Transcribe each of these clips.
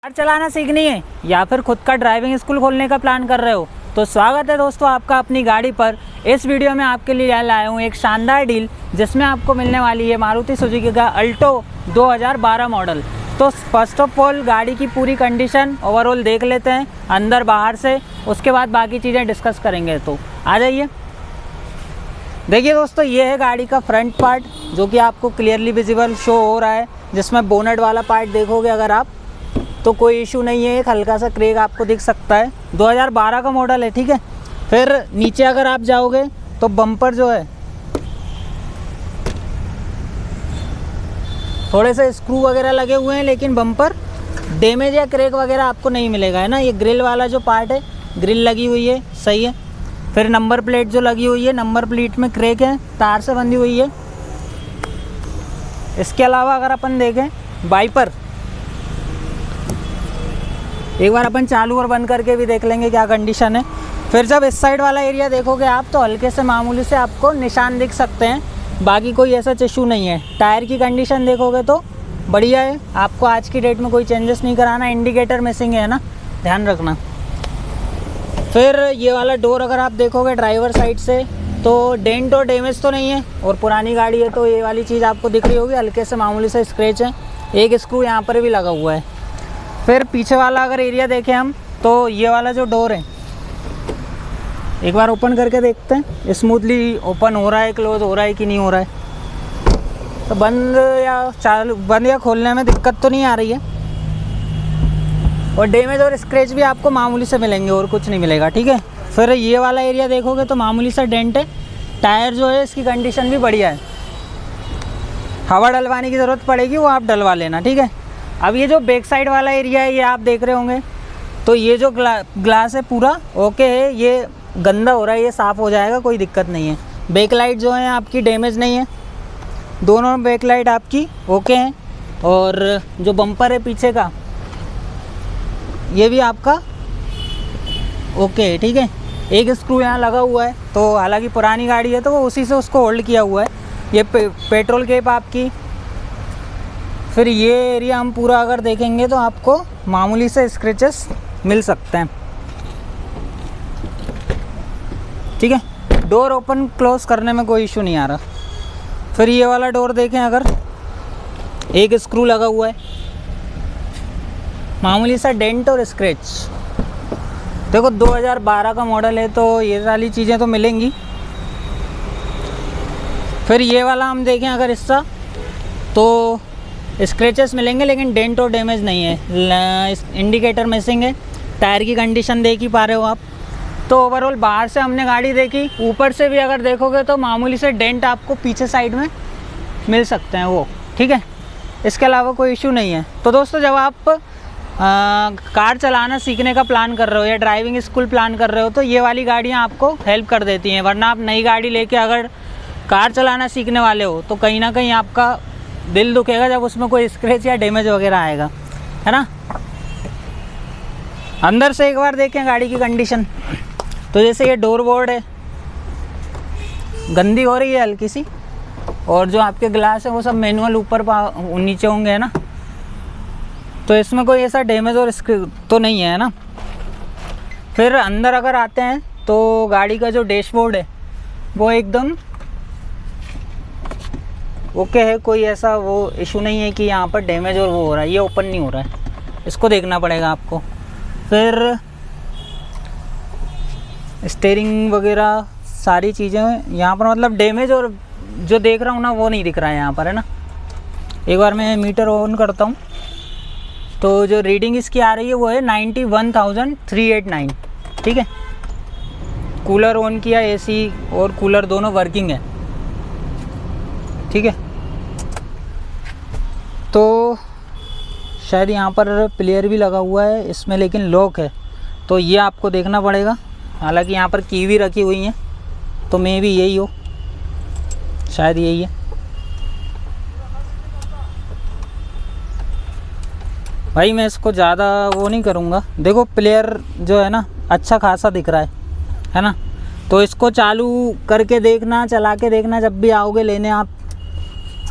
Car चलाना सीखनी है या फिर खुद का ड्राइविंग स्कूल खोलने का प्लान कर रहे हो तो स्वागत है दोस्तों आपका अपनी गाड़ी पर। इस वीडियो में आपके लिए लाया हूँ एक शानदार डील जिसमें आपको मिलने वाली है मारुति सुजुकी का अल्टो 2012 मॉडल। तो फर्स्ट ऑफ ऑल गाड़ी की पूरी कंडीशन ओवरऑल देख लेते हैं अंदर बाहर से, उसके बाद बाकी चीज़ें डिस्कस करेंगे। तो आ जाइए। देखिए दोस्तों, ये है गाड़ी का फ्रंट पार्ट जो कि आपको क्लियरली विजिबल शो हो रहा है, जिसमें बोनेट वाला पार्ट देखोगे अगर आप तो कोई इशू नहीं है। एक हल्का सा क्रेक आपको दिख सकता है, 2012 का मॉडल है, ठीक है। फिर नीचे अगर आप जाओगे तो बम्पर जो है थोड़े से स्क्रू वगैरह लगे हुए हैं, लेकिन बम्पर डैमेज या क्रेक वगैरह आपको नहीं मिलेगा, है ना। ये ग्रिल वाला जो पार्ट है, ग्रिल लगी हुई है, सही है। फिर नंबर प्लेट जो लगी हुई है, नंबर प्लेट में क्रेक है, तार से बंधी हुई है। इसके अलावा अगर अपन देखें वाइपर, एक बार अपन चालू और बंद करके भी देख लेंगे क्या कंडीशन है। फिर जब इस साइड वाला एरिया देखोगे आप तो हल्के से मामूली से आपको निशान दिख सकते हैं, बाकी कोई ऐसा इशू नहीं है। टायर की कंडीशन देखोगे तो बढ़िया है, आपको आज की डेट में कोई चेंजेस नहीं कराना। इंडिकेटर मिसिंग है ना, ध्यान रखना। फिर ये वाला डोर अगर आप देखोगे ड्राइवर साइड से तो डेंट और डैमेज तो नहीं है, और पुरानी गाड़ी है तो ये वाली चीज़ आपको दिख रही होगी, हल्के से मामूली से स्क्रैच है। एक स्क्रू यहाँ पर भी लगा हुआ है। फिर पीछे वाला अगर एरिया देखें हम तो ये वाला जो डोर है एक बार ओपन करके देखते हैं स्मूथली ओपन हो रहा है, क्लोज हो रहा है कि नहीं हो रहा है। तो बंद या खोलने में दिक्कत तो नहीं आ रही है, और डैमेज और स्क्रैच भी आपको मामूली से मिलेंगे और कुछ नहीं मिलेगा, ठीक है। फिर ये वाला एरिया देखोगे तो मामूली सा डेंट है। टायर जो है इसकी कंडीशन भी बढ़िया है, हवा डलवाने की ज़रूरत पड़ेगी वो आप डलवा लेना, ठीक है। अब ये जो बैक साइड वाला एरिया है ये आप देख रहे होंगे तो ये जो ग्लास है पूरा ओके है, ये गंदा हो रहा है, ये साफ़ हो जाएगा, कोई दिक्कत नहीं है। बैक लाइट जो है आपकी डैमेज नहीं है, दोनों बैक लाइट आपकी ओके हैं। और जो बम्पर है पीछे का ये भी आपका ओके है, ठीक है। एक स्क्रू यहाँ लगा हुआ है, तो हालांकि पुरानी गाड़ी है तो वो उसी से उसको होल्ड किया हुआ है। ये पेट्रोल कैप आपकी। फिर ये एरिया हम पूरा अगर देखेंगे तो आपको मामूली से स्क्रैचेस मिल सकते हैं, ठीक है। डोर ओपन क्लोज करने में कोई इशू नहीं आ रहा। फिर ये वाला डोर देखें अगर, एक स्क्रू लगा हुआ है, मामूली सा डेंट और स्क्रैच। देखो 2012 का मॉडल है तो ये सारी चीज़ें तो मिलेंगी। फिर ये वाला हम देखें अगर हिस्सा तो स्क्रैचेस मिलेंगे, लेकिन डेंट और डैमेज नहीं है। इंडिकेटर मिसिंग है। टायर की कंडीशन देख ही पा रहे हो आप। तो ओवरऑल बाहर से हमने गाड़ी देखी, ऊपर से भी अगर देखोगे तो मामूली से डेंट आपको पीछे साइड में मिल सकते हैं वो, ठीक है। इसके अलावा कोई इशू नहीं है। तो दोस्तों, जब आप कार चलाना सीखने का प्लान कर रहे हो या ड्राइविंग स्कूल प्लान कर रहे हो तो ये वाली गाड़ियाँ आपको हेल्प कर देती हैं। वरना आप नई गाड़ी लेके अगर कार चलाना सीखने वाले हो तो कहीं ना कहीं आपका दिल दुखेगा जब उसमें कोई स्क्रैच या डैमेज वगैरह आएगा, है ना। अंदर से एक बार देखें गाड़ी की कंडीशन तो जैसे ये डोर बोर्ड है गंदी हो रही है हल्की सी, और जो आपके ग्लास है वो सब मैनुअल ऊपर नीचे होंगे, है ना। तो इसमें कोई ऐसा डैमेज और स्क्रैच तो नहीं है ना। फिर अंदर अगर आते हैं तो गाड़ी का जो डैशबोर्ड है वो एकदम ओके है, कोई ऐसा वो इशू नहीं है कि यहाँ पर डैमेज और वो हो रहा है, ये ओपन नहीं हो रहा है, इसको देखना पड़ेगा आपको। फिर स्टीयरिंग वगैरह सारी चीज़ें यहाँ पर मतलब डैमेज और जो देख रहा हूँ ना वो नहीं दिख रहा है यहाँ पर, है ना। एक बार मैं मीटर ऑन करता हूँ तो जो रीडिंग इसकी आ रही है वो है 91,389, ठीक है। कूलर ऑन किया, एसी और कूलर दोनों वर्किंग है, ठीक है। तो शायद यहाँ पर प्लेयर भी लगा हुआ है इसमें, लेकिन लॉक है तो ये आपको देखना पड़ेगा। हालांकि यहाँ पर की भी रखी हुई है तो मे भी यही हो, शायद यही है। भाई मैं इसको ज़्यादा वो नहीं करूँगा। देखो प्लेयर जो है ना अच्छा खासा दिख रहा है ना। तो इसको चालू करके देखना, चला के देखना जब भी आओगे लेने आप।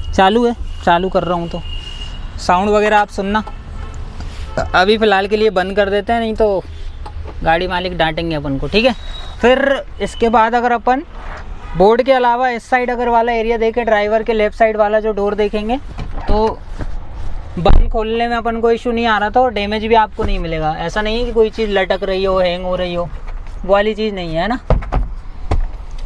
चालू है, चालू कर रहा हूँ तो साउंड वगैरह आप सुनना। अभी फ़िलहाल के लिए बंद कर देते हैं, नहीं तो गाड़ी मालिक डांटेंगे अपन को, ठीक है। फिर इसके बाद अगर अपन बोर्ड के अलावा इस साइड अगर वाला एरिया देखें, ड्राइवर के लेफ़्ट साइड वाला जो डोर देखेंगे, तो बंद खोलने में अपन को इशू नहीं आ रहा था और डैमेज भी आपको नहीं मिलेगा। ऐसा नहीं है कि कोई चीज़ लटक रही हो, हैंग हो रही हो, वो वाली चीज़ नहीं है ना।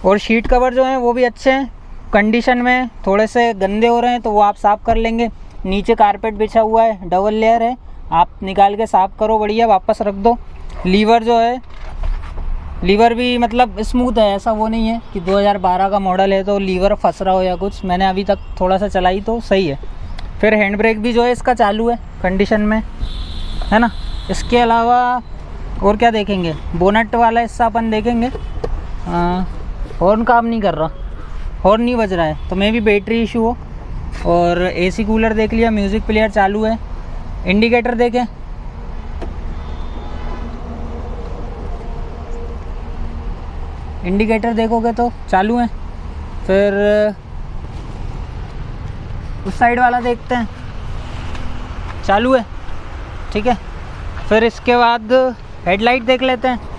और शीट कवर जो हैं वो भी अच्छे हैं कंडीशन में, थोड़े से गंदे हो रहे हैं तो वो आप साफ़ कर लेंगे। नीचे कारपेट बिछा हुआ है, डबल लेयर है, आप निकाल के साफ़ करो, बढ़िया वापस रख दो। लीवर जो है, लीवर भी मतलब स्मूथ है, ऐसा वो नहीं है कि 2012 का मॉडल है तो लीवर फंस रहा हो या कुछ। मैंने अभी तक थोड़ा सा चलाई तो सही है। फिर हैंड ब्रेक भी जो है इसका चालू है कंडीशन में, है ना। इसके अलावा और क्या देखेंगे, बोनट वाला हिस्सा अपन देखेंगे, हॉर्न काम नहीं कर रहा, हॉर्न नहीं बज रहा है, तो मे भी बैटरी इशू हो। और एसी कूलर देख लिया, म्यूज़िक प्लेयर चालू है। इंडिकेटर देखें, इंडिकेटर देखोगे तो चालू है। फिर उस साइड वाला देखते हैं, चालू है, ठीक है। फिर इसके बाद हेडलाइट देख लेते हैं।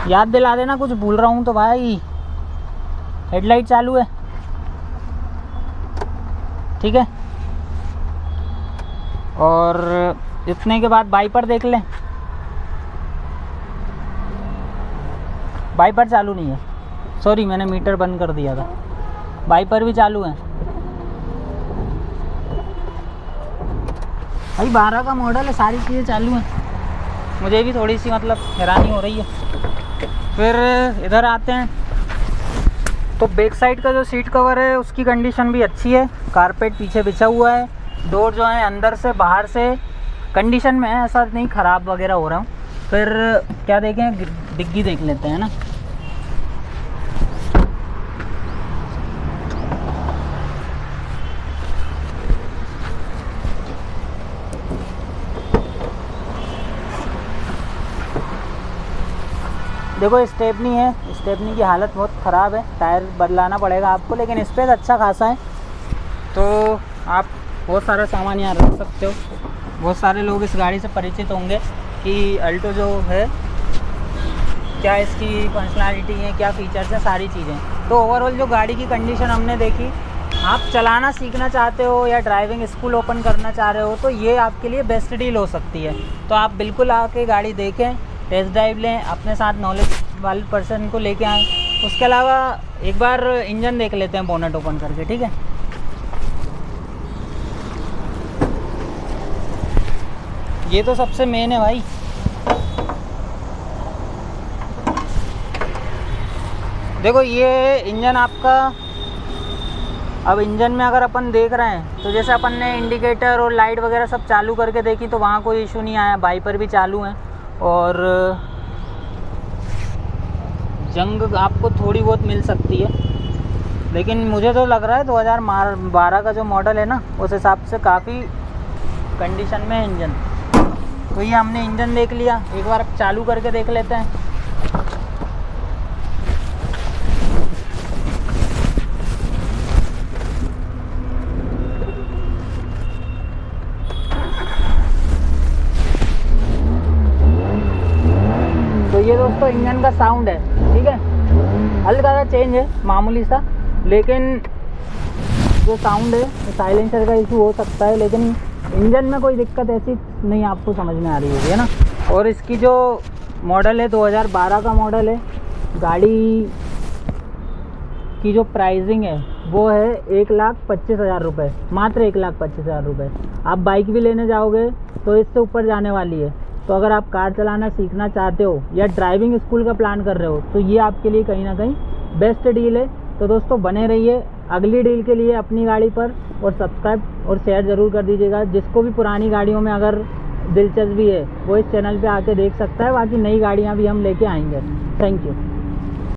याद दिला देना कुछ भूल रहा हूँ तो भाई। हेडलाइट चालू है, ठीक है। और इतने के बाद वाइपर देख लें, वाइपर चालू नहीं है, सॉरी मैंने मीटर बंद कर दिया था। वाइपर भी चालू है भाई, 12 का मॉडल है, सारी चीज़ें चालू हैं। मुझे भी थोड़ी सी मतलब हैरानी हो रही है। फिर इधर आते हैं तो बैक साइड का जो सीट कवर है उसकी कंडीशन भी अच्छी है, कारपेट पीछे बिछा हुआ है। डोर जो है अंदर से बाहर से कंडीशन में है, ऐसा नहीं ख़राब वगैरह हो रहा हूँ। फिर क्या देखें, डिग्गी देख लेते हैं ना। देखो स्टेपनी है, स्टेपनी की हालत बहुत ख़राब है, टायर बदलाना पड़ेगा आपको, लेकिन स्पेस अच्छा खासा है, तो आप बहुत सारा सामान यहाँ रख सकते हो। बहुत सारे लोग इस गाड़ी से परिचित होंगे कि अल्टो जो है क्या इसकी फंक्शनैलिटी है, क्या फ़ीचर्स हैं, सारी चीज़ें। तो ओवरऑल जो गाड़ी की कंडीशन हमने देखी, आप चलाना सीखना चाहते हो या ड्राइविंग स्कूल ओपन करना चाह रहे हो तो ये आपके लिए बेस्ट डील हो सकती है। तो आप बिल्कुल आके गाड़ी देखें, टेस्ट ड्राइव लें, अपने साथ नॉलेज वाले पर्सन को लेके आएँ। उसके अलावा एक बार इंजन देख लेते हैं बोनट ओपन करके, ठीक है। ये तो सबसे मेन है भाई। देखो ये इंजन आपका, अब इंजन में अगर अपन देख रहे हैं तो जैसे अपन ने इंडिकेटर और लाइट वगैरह सब चालू करके देखी तो वहाँ कोई इशू नहीं आया। वाइपर भी चालू हैं और जंग आपको थोड़ी बहुत मिल सकती है, लेकिन मुझे तो लग रहा है 2012 का जो मॉडल है ना, उस हिसाब से काफ़ी कंडीशन में है इंजन। तो ये हमने इंजन देख लिया, एक बार चालू करके देख लेते हैं। तो ये दोस्तों इंजन का साउंड है, ठीक है। हल्का सा चेंज है, मामूली सा, लेकिन जो साउंड है साइलेंसर का इशू हो सकता है, लेकिन इंजन में कोई दिक्कत ऐसी नहीं आपको समझ में आ रही होगी, है ना। और इसकी जो मॉडल है 2012 का मॉडल है, गाड़ी की जो प्राइसिंग है वो है 1,25,000 रुपये, मात्र 1,25,000 रुपये। आप बाइक भी लेने जाओगे तो इससे ऊपर जाने वाली है। तो अगर आप कार चलाना सीखना चाहते हो या ड्राइविंग स्कूल का प्लान कर रहे हो तो ये आपके लिए कहीं ना कहीं बेस्ट डील है। तो दोस्तों बने रहिए अगली डील के लिए अपनी गाड़ी पर, और सब्सक्राइब और शेयर ज़रूर कर दीजिएगा। जिसको भी पुरानी गाड़ियों में अगर दिलचस्पी है वो इस चैनल पे आके देख सकता है, बाकी नई गाड़ियाँ भी हम लेके आएंगे। Thank you.